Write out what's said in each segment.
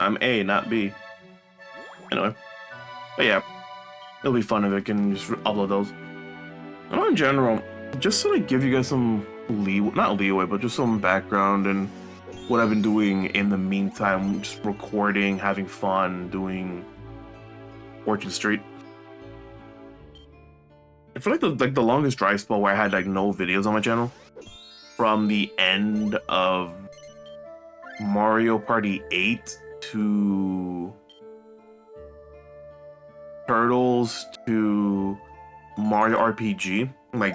I'm A, not B. Anyway. But yeah. It'll be fun if I can just upload those. And in general, just to like give you guys some not leeway, but just some background and what I've been doing in the meantime, just recording, having fun, doing Orchard Street. I feel like the longest dry spell where I had like no videos on my channel, from the end of Mario Party 8 to Turtles to Mario RPG. Like,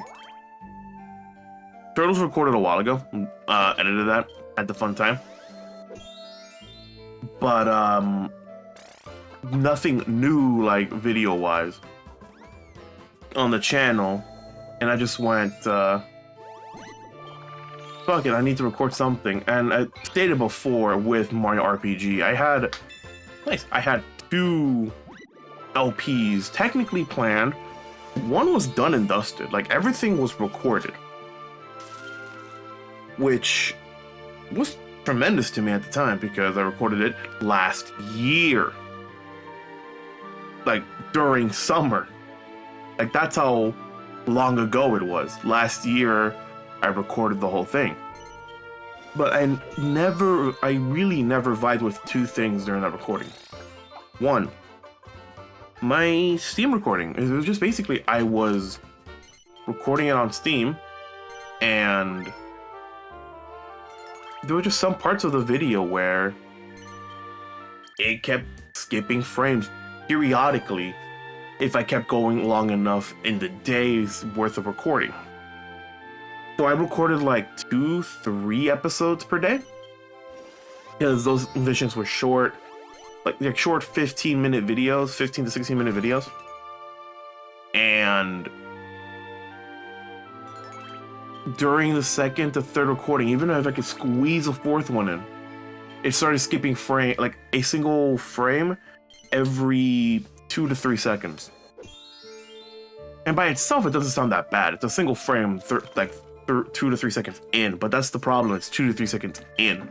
Turtles recorded a while ago, edited that, had the fun time. But nothing new like video wise on the channel, and I just went fuck it, I need to record something. And I stated before with Mario RPG, I had 2 LPs technically planned. One was done and dusted, like everything was recorded, which was tremendous to me at the time because I recorded it last year, like during summer. Like, that's how long ago it was. Last year I recorded the whole thing. But I really never vibed with 2 things during that recording. One, my Steam recording. It was just basically, I was recording it on Steam, and there were just some parts of the video where it kept skipping frames periodically if I kept going long enough in the day's worth of recording. So I recorded like 2-3 episodes per day, because those missions were short, like short 15-minute videos, 15 to 16-minute videos. And during the 2nd to 3rd recording, even if I could squeeze a 4th one in, it started skipping like a single frame every 2 to 3 seconds. And by itself, it doesn't sound that bad. It's a single frame, 2 to 3 seconds in, but that's the problem. It's 2 to 3 seconds in.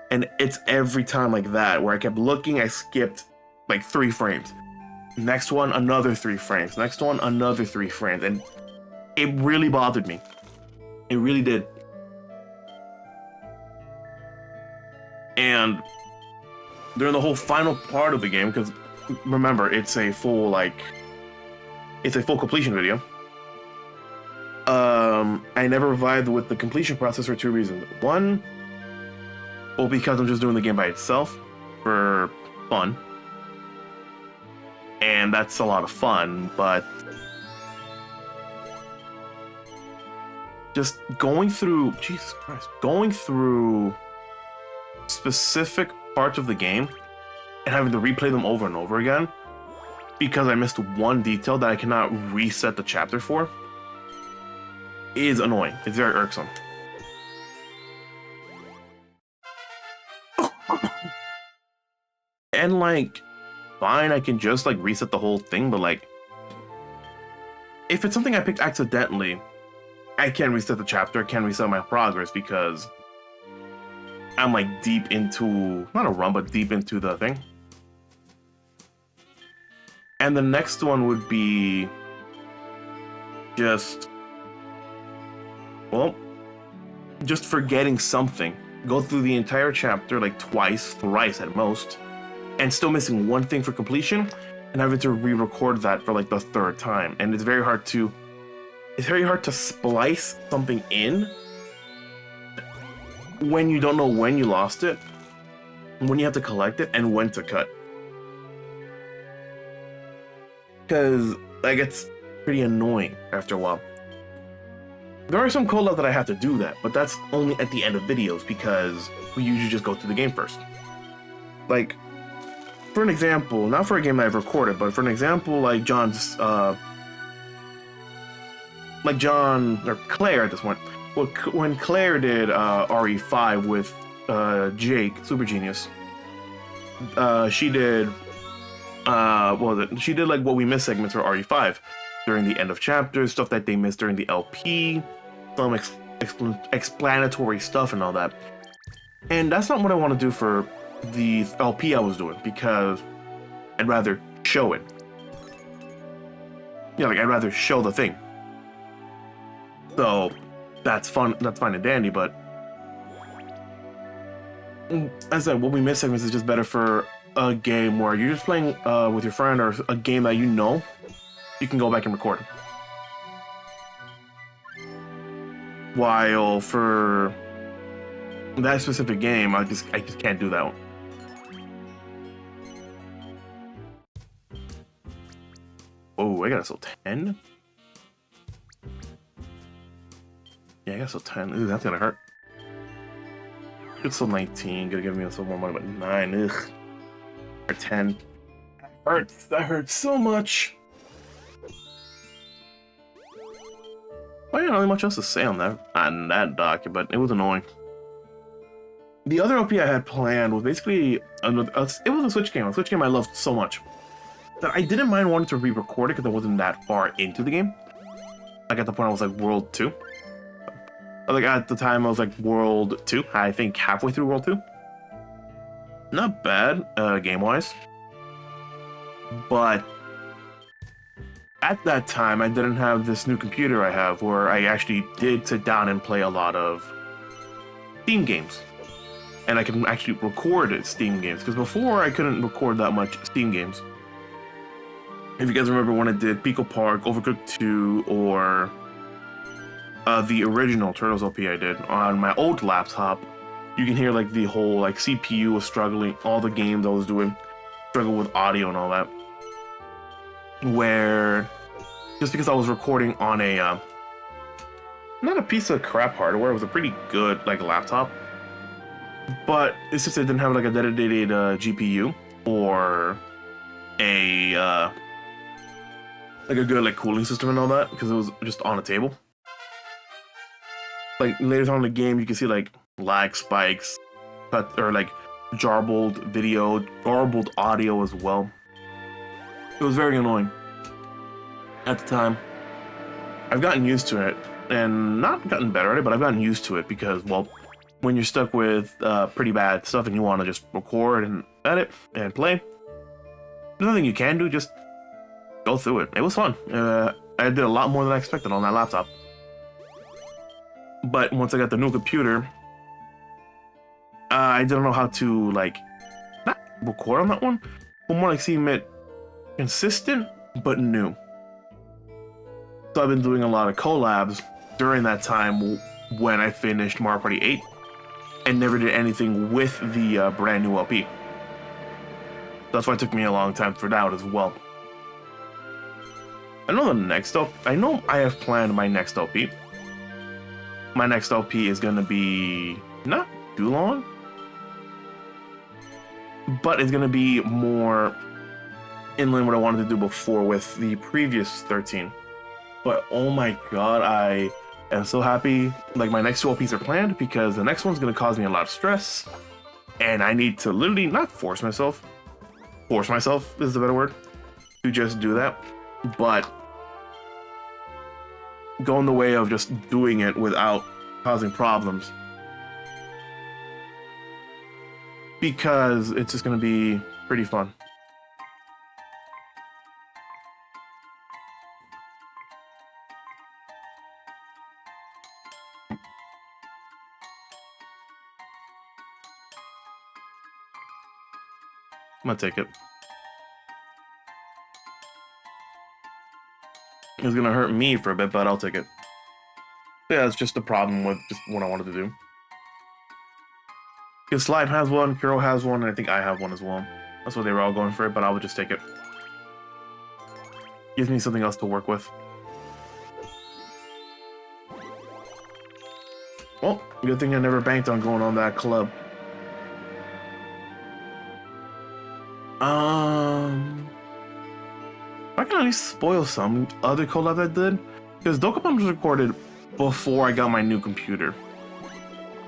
And it's every time like that, where I kept looking, I skipped like 3 frames. Next one, another 3 frames. Next one, another 3 frames. And it really bothered me. It really did. And during the whole final part of the game, because remember, it's a full completion video. I never vibed with the completion process for 2 reasons. One, well, because I'm just doing the game by itself for fun, and that's a lot of fun, but just going through, Jesus Christ, going through specific parts of the game and having to replay them over and over again because I missed one detail that I cannot reset the chapter for is annoying. It's very irksome. And like, fine, I can just like reset the whole thing, but like, if it's something I picked accidentally, I can't reset the chapter, I can't reset my progress because I'm like deep into, not a run, but deep into the thing. And the next one would be just forgetting something. Go through the entire chapter like twice, thrice at most, and still missing one thing for completion, and having to re-record that for like the 3rd time. And it's very hard to splice something in when you don't know when you lost it, when you have to collect it, and when to cut. Because like, it's pretty annoying after a while. There are some callouts that I have to do that, but that's only at the end of videos because we usually just go through the game first. Like, for an example, not for a game I've recorded, but for an example, like John's, like John, or Claire at this point. Well, when Claire did RE5 with Jake, Super Genius, she did, she did like what we missed segments for RE5 during the end of chapters, stuff that they missed during the LP, some explanatory stuff and all that. And that's not what I want to do for the LP I was doing because I'd rather show it. Yeah, like I'd rather show the thing. So that's fun. That's fine and dandy, but as I said, what we miss segments is just better for a game where you're just playing with your friend or a game that you know. You can go back and record. While for that specific game, I just can't do that one. Oh, I got a soul 10? Yeah, I got a soul 10. Ooh, that's gonna hurt. It's soul 19, gonna give me a soul more money, but 9, ugh. Or 10. That hurts. That hurts so much. Well, yeah, not really much else to say on that doc, but it was annoying. The other LP I had planned was basically it was a Switch game. A Switch game I loved so much that I didn't mind wanting to re-record it because I wasn't that far into the game. Like at the point I was like World 2. Like at the time I was like World 2. I think halfway through World 2. Not bad, game-wise. But at that time I didn't have this new computer I have where I actually did sit down and play a lot of Steam games. And I can actually record Steam games, because before I couldn't record that much Steam games. If you guys remember when I did Pico Park, Overcooked 2, or the original Turtles LP I did on my old laptop, you can hear like the whole like CPU was struggling, all the games I was doing, struggle with audio and all that. Where just because I was recording on a not a piece of crap hardware, it was a pretty good like laptop. But it's just it didn't have like a dedicated GPU or a like a good like cooling system and all that, because it was just on a table. Like later on in the game, you can see like lag spikes, or like garbled video, garbled audio as well. It was very annoying at the time. I've gotten used to it, and not gotten better at it, but I've gotten used to it because, well, when you're stuck with pretty bad stuff and you want to just record and edit and play, there's nothing you can do, just go through it. It was fun. I did a lot more than I expected on that laptop. But once I got the new computer, I didn't know how to, like, not record on that one, but more like seem it consistent, but new. So I've been doing a lot of collabs during that time when I finished Mario Party 8. And never did anything with the brand new LP. That's why it took me a long time for that as well. I know I have planned my next LP. My next LP is gonna be not too long, but it's gonna be more in line with what I wanted to do before with the previous 13. But oh my god, I am so happy. Like, my next two LPs are planned because the next one's gonna cause me a lot of stress, and I need to literally not force myself is the better word, to just do that, but go in the way of just doing it without causing problems, because it's just gonna be pretty fun. I'm gonna take it. It's gonna hurt me for a bit, but I'll take it. Yeah, it's just the problem with just what I wanted to do. Because Slime has one, Kuro has one, and I think I have one as well. That's what they were all going for, but I would just take it. Gives me something else to work with. Well, good thing I never banked on going on that club. I can at least spoil some other collab I did, because Dokapon was recorded before I got my new computer,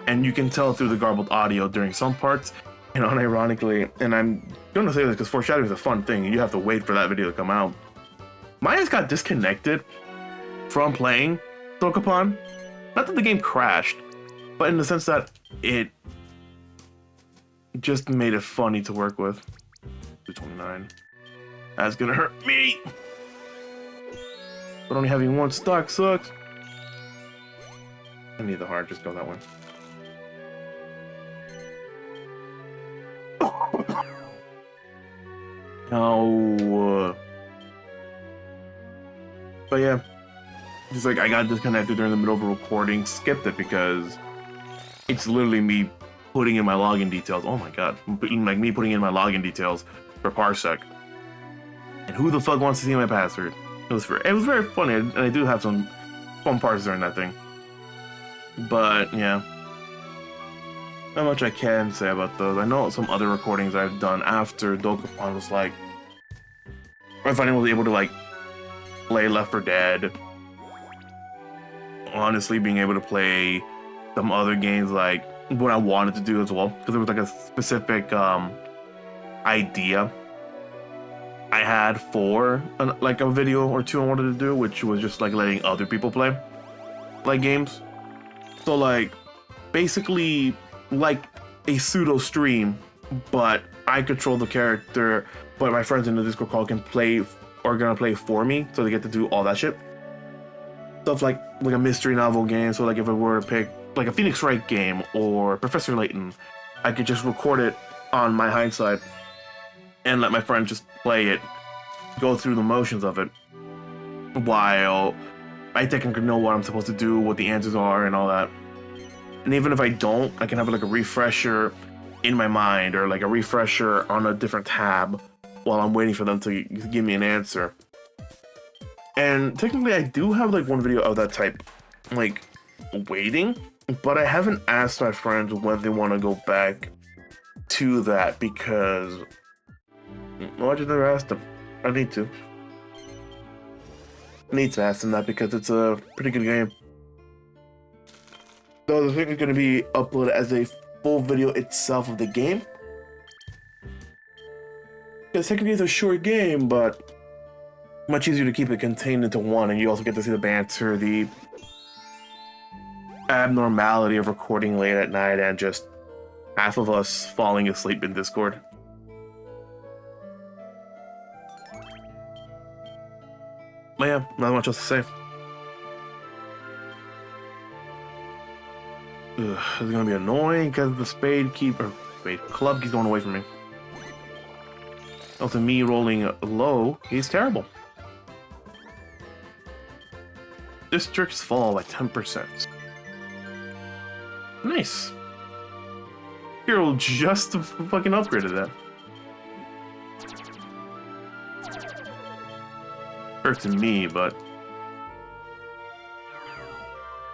and you can tell through the garbled audio during some parts. And unironically, and I'm gonna say this because foreshadowing is a fun thing, and you have to wait for that video to come out. My eyes got disconnected from playing Dokapon. Not that the game crashed, but in the sense that just made it funny to work with. 229. That's gonna hurt me. But only having one stock sucks. I need the heart, just go that way. No. But yeah. Just like I got disconnected during the middle of a recording, skipped it because it's literally me putting in my login details. Oh my god. Like me putting in my login details for Parsec. And who the fuck wants to see my password? It was very funny, and I do have some fun parts during that thing. But yeah. Not much I can say about those. I know some other recordings I've done after Dokapon was like, I finally was able to like play Left 4 Dead. Honestly, being able to play some other games like what I wanted to do as well, because there was like a specific idea I had for like a video or two I wanted to do, which was just like letting other people play like games. So like basically like a pseudo stream, but I control the character, but my friends in the Discord call can play or gonna play for me, so they get to do all that shit. Stuff like a mystery novel game. So like if I were to pick like a Phoenix Wright game or Professor Layton, I could just record it on my hindsight and let my friend just play it, go through the motions of it, while I technically know what I'm supposed to do, what the answers are, and all that. And even if I don't, I can have like a refresher in my mind or like a refresher on a different tab while I'm waiting for them to give me an answer. And technically I do have like one video of that type, like waiting, but I haven't asked my friends when they want to go back to that because no, I just never asked them. I need to. I need to ask them that because it's a pretty good game. So the thing is going to be uploaded as a full video itself of the game. Because technically it's a short game, but much easier to keep it contained into one, and you also get to see the banter, the abnormality of recording late at night, and just half of us falling asleep in Discord. But yeah, not much else to say. Ugh, it's gonna be annoying because the spade club keeps going away from me. Also, me rolling low, he's terrible. Districts fall by 10%. Nice. Hero just fucking upgraded that. Hurts me, but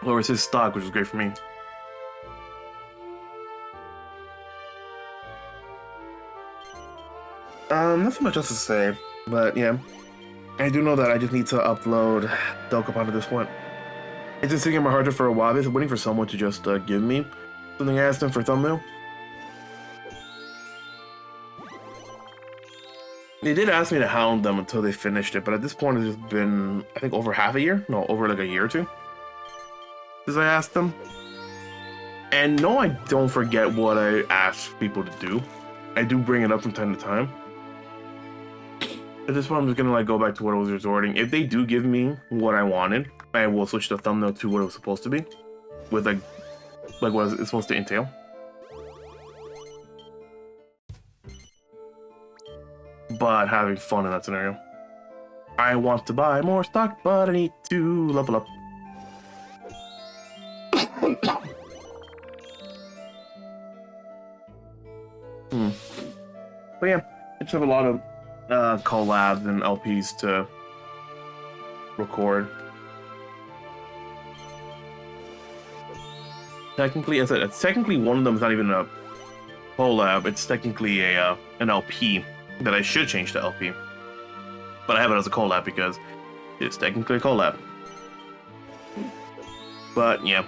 lowers his stock, which is great for me. Nothing much else to say, but yeah. I do know that I just need to upload Dokapon at this point. It's been sitting in my hard drive for a while. I've been waiting for someone to just give me something I asked them for thumbnail. They did ask me to hound them until they finished it, but at this point it's just been, I think, over half a year? No, over like a year or two since I asked them. And no, I don't forget what I ask people to do. I do bring it up from time to time. At this point, I'm just gonna like go back to what I was resorting. If they do give me what I wanted, I will switch the thumbnail to what it was supposed to be, with like what it's supposed to entail. But having fun in that scenario. I want to buy more stock, but I need to level up. But yeah, I just have a lot of collabs and LPs to record. Technically, as I said, technically one of them is not even a collab. It's technically a an LP that I should change to LP, but I have it as a collab because it's technically a collab. But yeah.